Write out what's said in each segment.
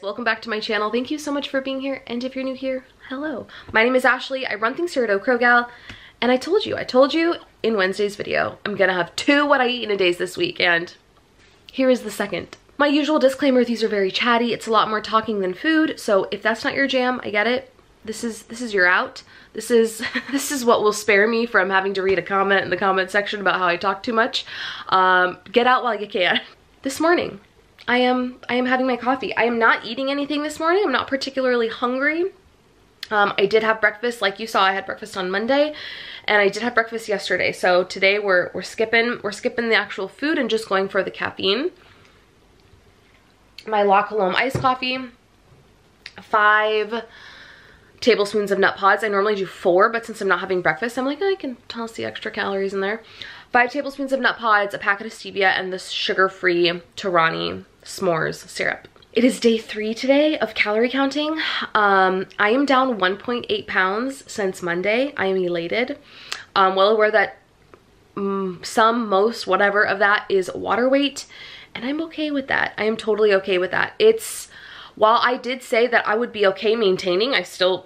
welcome back to my channel. Thank you so much for being here, and if you're new here, hello. My name is Ashley. I run things here at Ocrogal, and I told you in Wednesday's video, I'm gonna have 2 what I eat in a days this week, and here is the second. My usual disclaimer, these are very chatty. It's a lot more talking than food, so if that's not your jam, I get it. This is your out. This is what will spare me from having to read a comment in the comment section about how I talk too much. Get out while you can. This morning, I am having my coffee. I am not eating anything this morning. I'm not particularly hungry. I did have breakfast, like you saw. I had breakfast on Monday, and I did have breakfast yesterday. So today we're skipping the actual food and just going for the caffeine. My La Colombe iced coffee, 5 tablespoons of nut pods. I normally do 4, but since I'm not having breakfast, I'm like, oh, I can toss the extra calories in there. 5 tablespoons of nut pods, a packet of stevia, and this sugar-free Torani s'mores syrup. It is day 3 today of calorie counting. I am down 1.8 pounds since Monday. I am elated. Well aware that most, whatever of that is water weight, and I'm okay with that. I am totally okay with that. While I did say that I would be okay maintaining, that's still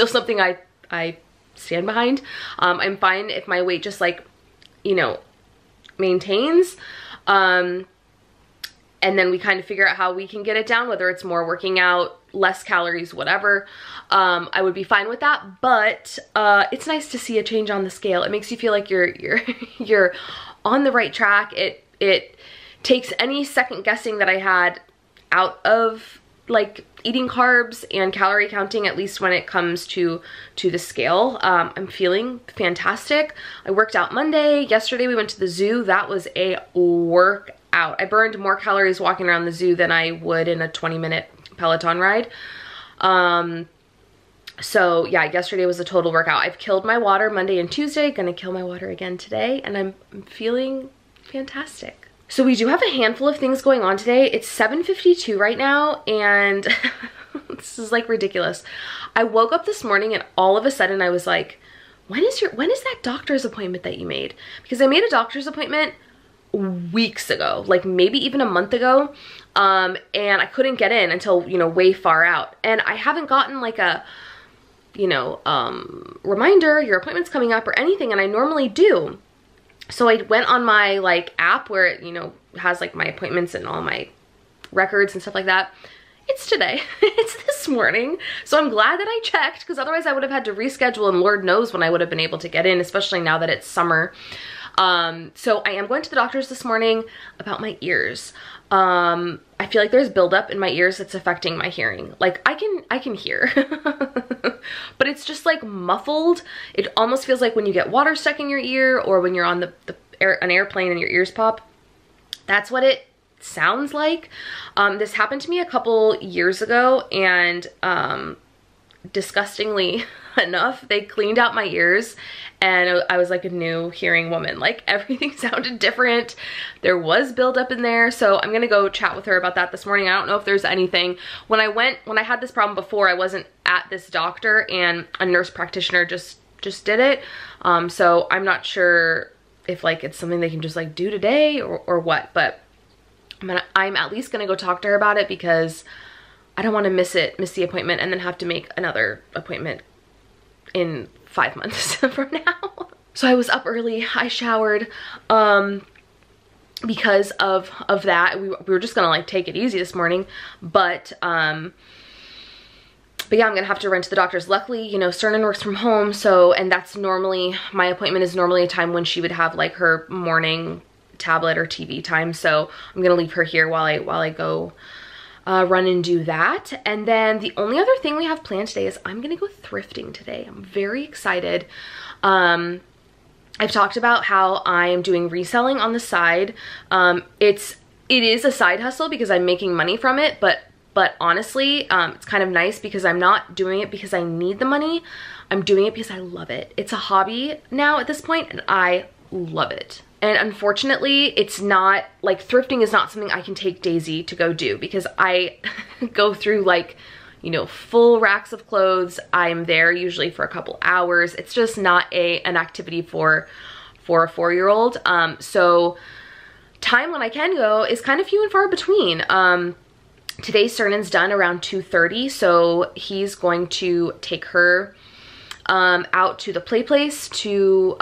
something I stand behind. I'm fine if my weight just like, you know, maintains. And then we kind of figure out how we can get it down, whether it's more working out, less calories, whatever. I would be fine with that, but it's nice to see a change on the scale. It makes you feel like you're on the right track. It takes any second guessing that I had out of like eating carbs and calorie counting, at least when it comes to the scale. I'm feeling fantastic. I worked out Monday. Yesterday we went to the zoo. That was a workout. I burned more calories walking around the zoo than I would in a 20-minute Peloton ride. So yeah, yesterday was a total workout. I've killed my water Monday and Tuesday, gonna kill my water again today, and I'm feeling fantastic. So we do have a handful of things going on today. It's 7:52 right now, and this is like ridiculous. I woke up this morning and all of a sudden I was like, when is that doctor's appointment that you made? Because I made a doctor's appointment weeks ago, like maybe even a month ago, and I couldn't get in until, you know, way far out. And I haven't gotten like a, you know, reminder, your appointment's coming up or anything, and I normally do. So I went on my like app where it, you know, has like my appointments and all my records and stuff like that. It's today. It's this morning. So I'm glad that I checked, because otherwise I would have had to reschedule, and Lord knows when I would have been able to get in, especially now that it's summer. So I am going to the doctor's this morning about my ears. I feel like there's buildup in my ears that's affecting my hearing. Like I can hear, but it's just like muffled. It almost feels like when you get water stuck in your ear, or when you're on an airplane and your ears pop. That's what it sounds like. This happened to me a couple years ago, and disgustingly enough, they cleaned out my ears and I was like a new hearing woman. Like everything sounded different. There was buildup in there. So I'm gonna go chat with her about that this morning. I don't know if there's anything. When I had this problem before, I wasn't at this doctor, and a nurse practitioner just did it. So I'm not sure if like it's something they can just like do today or what, but I'm at least gonna go talk to her about it, because I don't want to miss the appointment and then have to make another appointment in 5 months from now. So I was up early, I showered, because of that. We were just gonna like take it easy this morning, but yeah, I'm gonna have to run to the doctor's. Luckily, you know, Cernan works from home, so, and that's normally, my appointment is normally a time when she would have like her morning tablet or TV time, so I'm gonna leave her here while I go run and do that. And then the only other thing we have planned today is I'm gonna go thrifting today. I'm very excited. I've talked about how I'm doing reselling on the side. It is a side hustle because I'm making money from it, but honestly, it's kind of nice because I'm not doing it because I need the money. I'm doing it because I love it. It's a hobby now at this point, and I love it. And unfortunately, it's not, like, thrifting is not something I can take Daisy to go do, because I go through, like, you know, full racks of clothes. I'm there usually for a couple hours. It's just not an activity for a 4-year-old. So time when I can go is kind of few and far between. Today Cernan's done around 2:30, so he's going to take her out to the play place to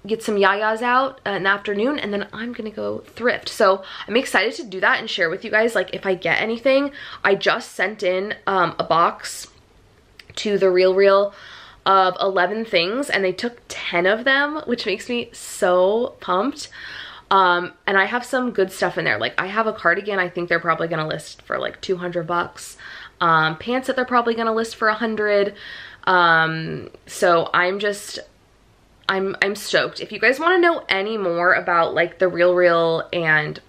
get some yayas out in the afternoon, and then I'm gonna go thrift. So I'm excited to do that and share with you guys, like, if I get anything. I just sent in a box to the Real of 11 things, and they took 10 of them, which makes me so pumped. And I have some good stuff in there. Like, I have a cardigan I think they're probably gonna list for like 200 bucks. Pants that they're probably gonna list for 100. So I'm stoked. If you guys want to know any more about like the Real and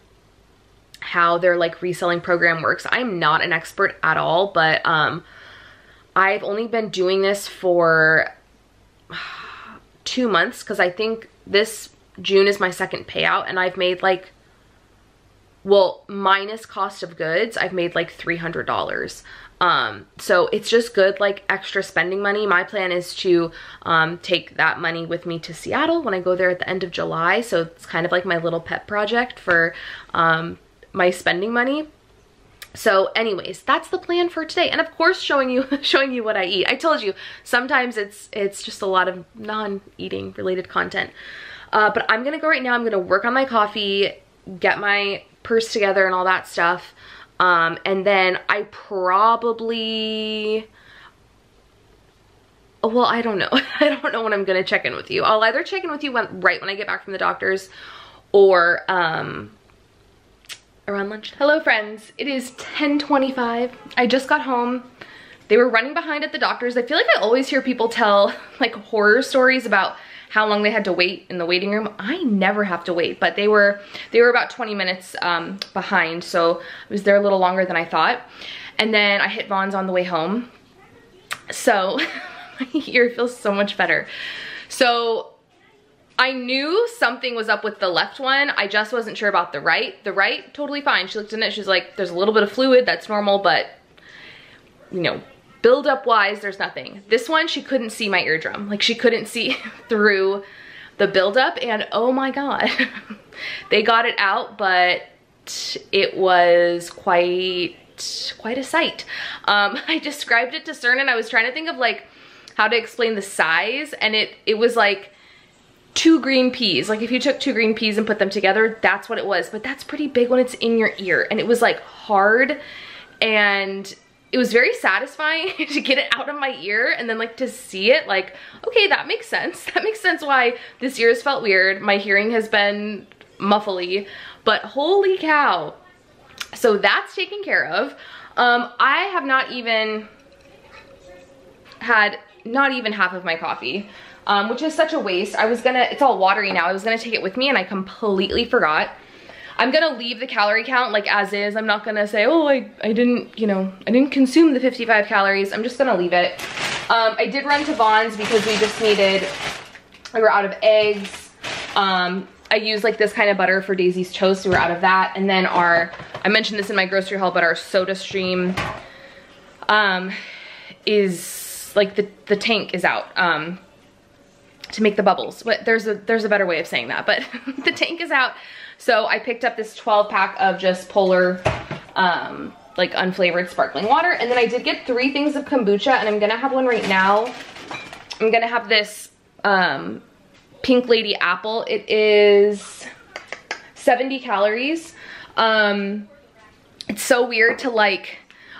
how their like reselling program works, I'm not an expert at all, but I've only been doing this for 2 months, because I think this June is my second payout, and I've made like, well, minus cost of goods, I've made like $300. So it's just good, like, extra spending money. My plan is to take that money with me to Seattle when I go there at the end of July. So it's kind of like my little pet project for my spending money. So anyways, that's the plan for today. And of course, showing you what I eat. I told you, sometimes it's just a lot of non-eating related content. But I'm gonna go right now. I'm gonna work on my coffee, get my purse together and all that stuff. And then I probably, well, I don't know. I don't know when I'm gonna check in with you. I'll either check in with you right when I get back from the doctor's, or around lunch. Hello friends, it is 10:25. I just got home. They were running behind at the doctor's. I feel like I always hear people tell like horror stories about how long they had to wait in the waiting room. I never have to wait, but they were about 20 minutes behind, so I was there a little longer than I thought. And then I hit Vaughn's on the way home. So my ear feels so much better. So I knew something was up with the left one. I just wasn't sure about the right. The right, totally fine. She looked in it, she's like, there's a little bit of fluid, that's normal, but you know, build-up wise, there's nothing. This one, she couldn't see my eardrum. Like, she couldn't see through the buildup, and oh my God. They got it out, but it was quite a sight. I described it to Cernan. I was trying to think of like how to explain the size, and it was like 2 green peas. Like, if you took 2 green peas and put them together, that's what it was. But that's pretty big when it's in your ear, and it was like hard, and it was very satisfying to get it out of my ear, and then like to see it, like, okay, that makes sense. That makes sense why this ear has felt weird. My hearing has been muffly, but holy cow. So that's taken care of. I have not even had half of my coffee, which is such a waste. It's all watery now. I was gonna take it with me and I completely forgot. I'm gonna leave the calorie count like as is. I'm not gonna say, oh, I didn't consume the 55 calories. I'm just gonna leave it. I did run to Vaughn's because we were out of eggs. I used like this kind of butter for Daisy's toast. We were out of that. And then I mentioned this in my grocery haul, but our soda stream is like the tank is out to make the bubbles. But there's a better way of saying that, but the tank is out. So I picked up this 12-pack of just Polar, like unflavored sparkling water. And then I did get 3 things of kombucha, and I'm gonna have one right now. I'm gonna have this Pink Lady apple. It is 70 calories. It's so weird to like,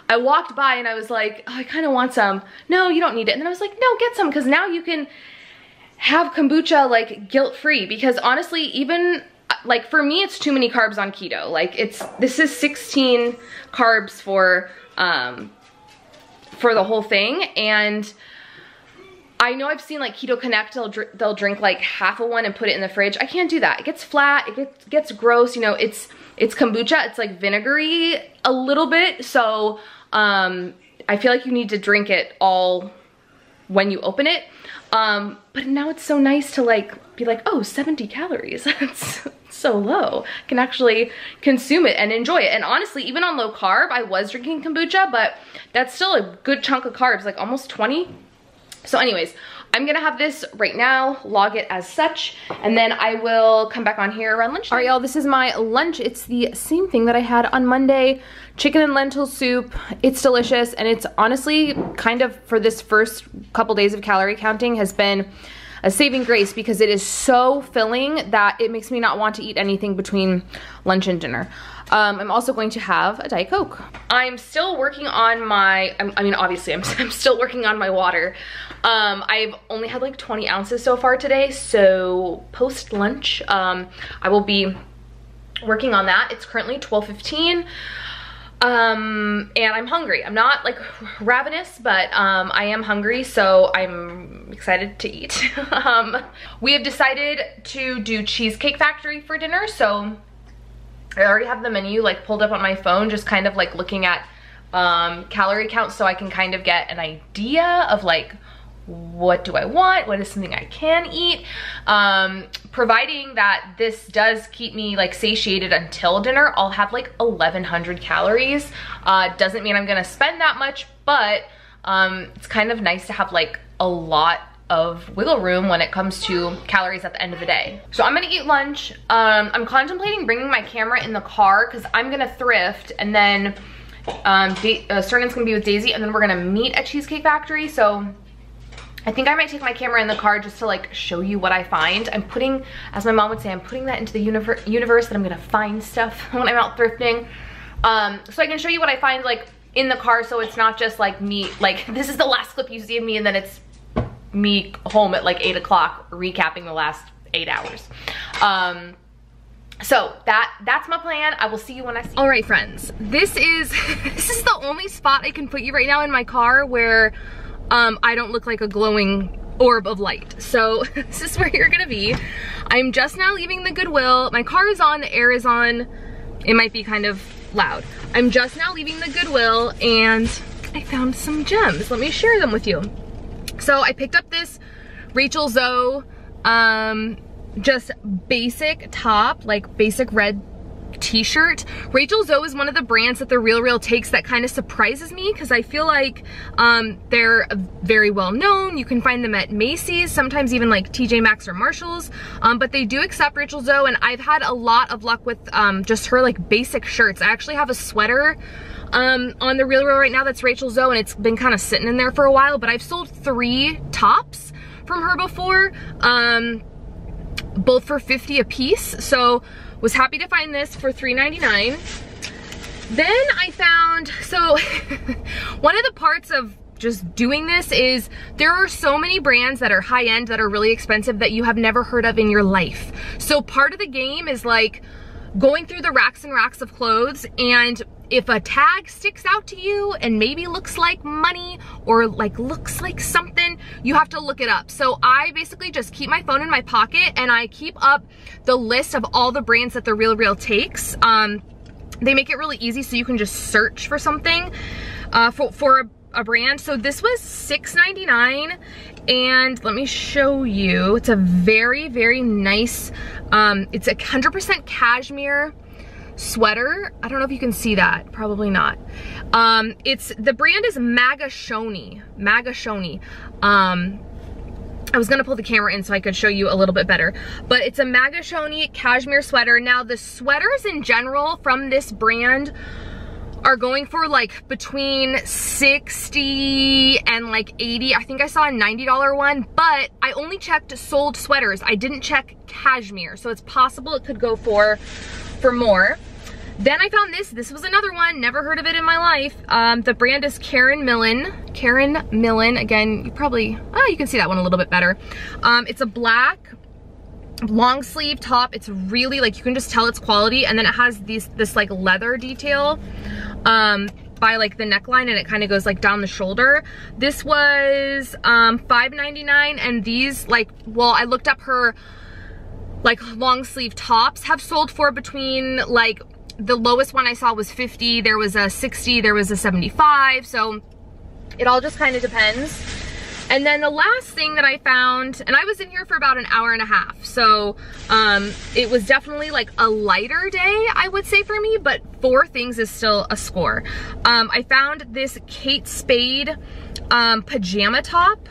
I walked by and I was like, oh, I kind of want some. No, you don't need it. And then I was like, no, get some, because now you can have kombucha like guilt-free, because honestly, even like for me, it's too many carbs on keto. Like this is 16 carbs for the whole thing. And I know I've seen like Keto Connect, they'll drink like half of one and put it in the fridge. I can't do that. It gets flat, it gets gross, you know, it's kombucha, it's like vinegary a little bit. So I feel like you need to drink it all when you open it. But now it's so nice to like be like, oh, 70 calories. That's so low. I can actually consume it and enjoy it. And honestly, even on low carb, I was drinking kombucha, but that's still a good chunk of carbs, like almost 20. So anyways, I'm gonna have this right now, log it as such, and then I will come back on here around lunch. All right, y'all, this is my lunch. It's the same thing that I had on Monday. Chicken and lentil soup. It's delicious, and it's honestly kind of, for this first couple days of calorie counting, has been a saving grace because it is so filling that it makes me not want to eat anything between lunch and dinner. I'm also going to have a Diet Coke. I'm still working on my, I mean, obviously I'm still working on my water. I've only had like 20 ounces so far today, so post lunch, I will be working on that. It's currently 12:15. And I'm hungry. I'm not like ravenous, but I am hungry, so I'm excited to eat. We have decided to do Cheesecake Factory for dinner, so I already have the menu like pulled up on my phone, just kind of like looking at calorie counts so I can kind of get an idea of like, what do I want? What is something I can eat? Providing that this does keep me like satiated until dinner, I'll have like 1,100 calories. Doesn't mean I'm gonna spend that much, but it's kind of nice to have like a lot of wiggle room when it comes to calories at the end of the day. So I'm gonna eat lunch. I'm contemplating bringing my camera in the car because I'm gonna thrift, and then Sternan's gonna be with Daisy, and then we're gonna meet at Cheesecake Factory. So I think I might take my camera in the car just to like show you what I find. I'm putting, as my mom would say, I'm putting that into the universe that I'm gonna find stuff when I'm out thrifting. So I can show you what I find like in the car, so it's not just like me, like this is the last clip you see of me and then it's me home at like 8 o'clock recapping the last 8 hours. So that's my plan. I will see you when I see you. All right, friends, this is the only spot I can put you right now in my car where I don't look like a glowing orb of light. So this is where you're gonna be. I'm just now leaving the Goodwill. My car is on, the air is on. It might be kind of loud. I'm just now leaving the Goodwill and I found some gems. Let me share them with you. So I picked up this Rachel Zoe, just basic top, like basic red t-shirt. Rachel Zoe is one of the brands that The RealReal takes that kind of surprises me because I feel like they're very well known. You can find them at Macy's, sometimes even like TJ Maxx or Marshall's, but they do accept Rachel Zoe, and I've had a lot of luck with just her like basic shirts. I actually have a sweater on The RealReal right now that's Rachel Zoe, and it's been kind of sitting in there for a while, but I've sold 3 tops from her before, both for $50 a piece. So was happy to find this for $3.99. Then I found, so one of the parts of just doing this is there are so many brands that are high-end that are really expensive that you have never heard of in your life. So part of the game is like going through the racks and racks of clothes, and if a tag sticks out to you and maybe looks like money or like looks like something, you have to look it up. So I basically just keep my phone in my pocket and I keep up the list of all the brands that The RealReal takes. They make it really easy so you can just search for something for a brand. So this was $6.99, and let me show you. It's a very, very nice, it's a 100% cashmere sweater. I don't know if you can see that, probably not. The brand is Magashoni. I was gonna pull the camera in so I could show you a little bit better, but it's a Magashoni cashmere sweater. Now the sweaters in general from this brand are going for like between 60 and like 80. I think I saw a $90 one, but I only checked sold sweaters. I didn't check cashmere, so it's possible it could go for more. Then I found this. This was another one, never heard of it in my life. The brand is Karen Millen. Again, you probably, you can see that one a little bit better. It's a black long sleeve top. It's really like, you can just tell it's quality, and then it has this like leather detail by like the neckline, and it kind of goes like down the shoulder. This was $5.99, and these like, well, I looked up her like long sleeve tops have sold for between like, the lowest one I saw was 50, there was a 60, there was a 75, so it all just kind of depends. And then the last thing that I found, and I was in here for about an hour and a half, so it was definitely like a lighter day, I would say, for me, but 4 things is still a score. I found this Kate Spade pajama top.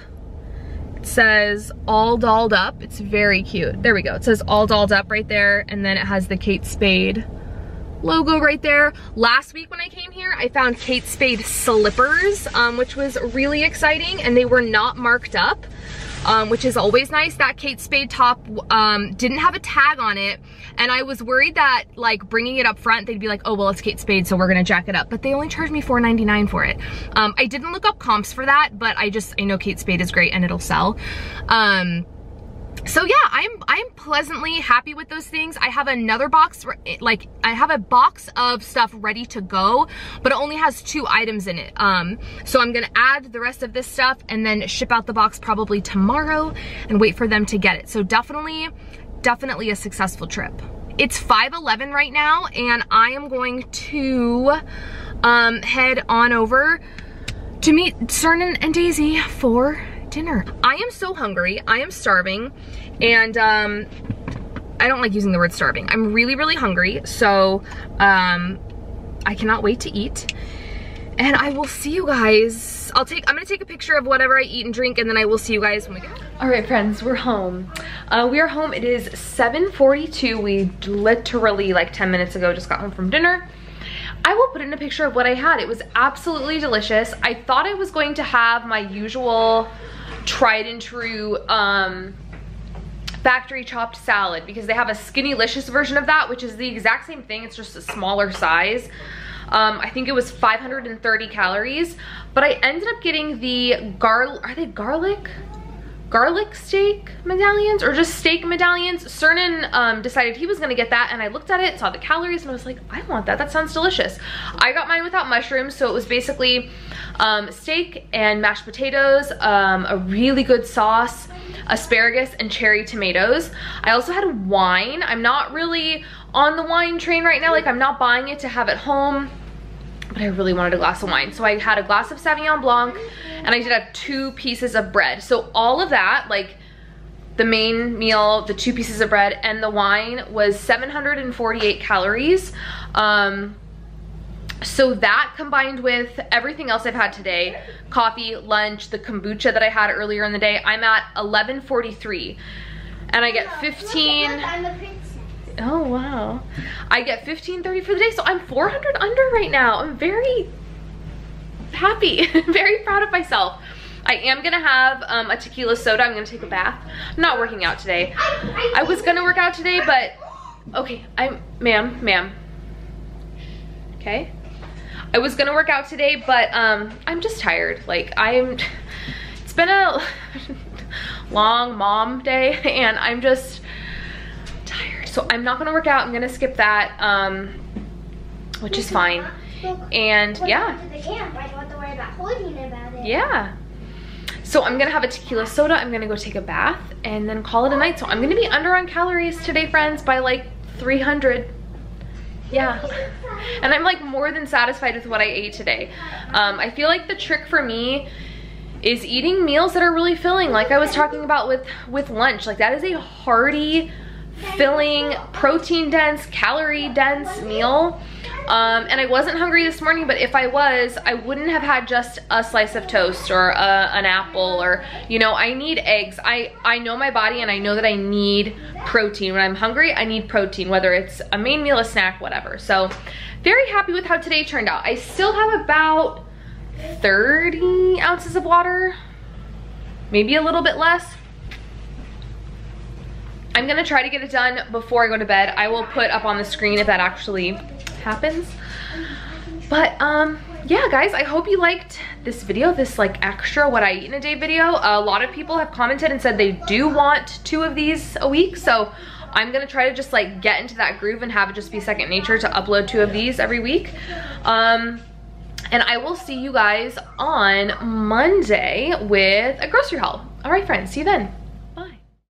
says all dolled up. It's very cute. There we go. It says all dolled up right there, and then it has the Kate Spade logo right there. Last week when I came here, I found Kate Spade slippers, which was really exciting, and they were not marked up, which is always nice. That Kate Spade top didn't have a tag on it, and I was worried that like bringing it up front, they'd be like, oh, well, it's Kate Spade, so we're gonna jack it up. But they only charged me $4.99 for it. I didn't look up comps for that, but I know Kate Spade is great and it'll sell. So yeah, I'm pleasantly happy with those things. I have another box, like I have a box of stuff ready to go, but it only has 2 items in it. So I'm gonna add the rest of this stuff and then ship out the box probably tomorrow and wait for them to get it. So definitely a successful trip. It's 5:11 right now, and I am going to head on over to meet Cernan and Daisy for dinner. I am so hungry. I am starving, and I don't like using the word starving. I'm really hungry, so I cannot wait to eat. And I will see you guys. I'm gonna take a picture of whatever I eat and drink, and then I will see you guys when we get home. All right, friends, we're home. We are home. It is 7:42. We literally like 10 minutes ago just got home from dinner. I will put in a picture of what I had. It was absolutely delicious. I thought I was going to have my usual tried and true factory chopped salad, because they have a Skinnylicious version of that, which is the exact same thing. It's just a smaller size. I think it was 530 calories, but I ended up getting the garlic steak medallions, or just steak medallions. Cernan decided he was gonna get that, and I looked at it, saw the calories, and I was like, I want that. That sounds delicious. I got mine without mushrooms, so it was basically steak and mashed potatoes, a really good sauce, asparagus, and cherry tomatoes. I also had wine. I'm not really on the wine train right now. Like, I'm not buying it to have at home, but I really wanted a glass of wine. So I had a glass of Sauvignon Blanc, and I did have 2 pieces of bread. So all of that, like the main meal, the 2 pieces of bread, and the wine was 748 calories. So that combined with everything else I've had today, coffee, lunch, the kombucha that I had earlier in the day, I'm at 1143. And I get 15. Oh, wow. I get 1530 for the day, so I'm 400 under right now. I'm very happy, very proud of myself. I am gonna have a tequila soda. I'm gonna take a bath. I'm not working out today. I was gonna work out today, but okay, ma'am. Okay. I was gonna work out today, but I'm just tired. Like, it's been a long mom day, and I'm just tired. So I'm not gonna work out. I'm gonna skip that, which is fine. And yeah. Yeah. So I'm gonna have a tequila soda. I'm gonna go take a bath and then call it a night. So I'm gonna be under on calories today, friends, by like 300. Yeah. And I'm like more than satisfied with what I ate today. I feel like the trick for me is eating meals that are really filling, like I was talking about with lunch. Like, that is a hearty, filling, protein dense, calorie dense meal. And I wasn't hungry this morning, but if I was, I wouldn't have had just a slice of toast or an apple, or, you know, I need eggs. I know my body, and I know that I need protein. When I'm hungry, I need protein, whether it's a main meal, a snack, whatever. So very happy with how today turned out. I still have about 30 ounces of water, maybe a little bit less. I'm gonna try to get it done before I go to bed. I will put up on the screen if that actually happens. But yeah, guys, I hope you liked this video, this like extra what I eat in a day video. A lot of people have commented and said they do want 2 of these a week, so I'm gonna try to just like get into that groove and have it just be second nature to upload 2 of these every week. And I will see you guys on Monday with a grocery haul. All right, friends, see you then.